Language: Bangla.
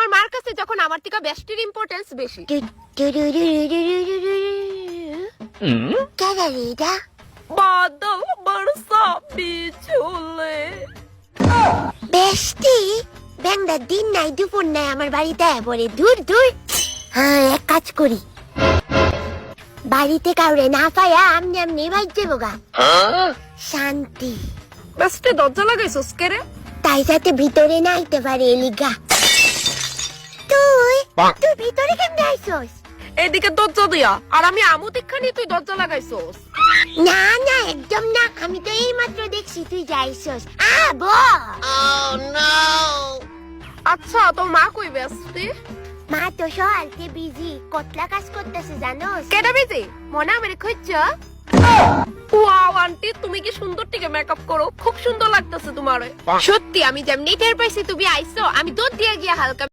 আমার মার কাছে যখন আমার থেকে বেস্টির ইম্পর্টেন্স বেশি। বাদল বর্ষা বিছুলে বেস্টি ব্যাংদা দিন নাই দুপুর নাই আমার বাড়িতে পড়ে দূর দূর। হ্যাঁ, এক কাজ করি, বাড়িতে কাউরে না পায়া আমনি আমনি বাইজে বোগা। শান্তি। বেস্টি দরজা লাগাইছস কে রে? তাই যাতে ভিতরে না আইতে পারে এলিগা। তুই তুই ভিতরে কেমনে আইছস? এদিকে দরজা দিয়া, আর আমি আমু দেখানি তুই দরজা লাগাইছস। না না, একদম না, আমি তো এই মাত্র দেখছি তুই যাইছস। আচ্ছা তোর মা কই বেস্টি? মা তো সকালকে বিজি, কতলা কাজ করতেছে জানোস? কেডা বিজি? মনে আমার খুঁজছ? ওয়াও আন্টি, তুমি কি সুন্দর টিকে মেকআপ করো, খুব সুন্দর লাগতেছে তোমারে। সত্যি আমি যেমনি টের পাইছি তুমি আইছো, আমি দৌড় দিয়ে গিয়া হালকা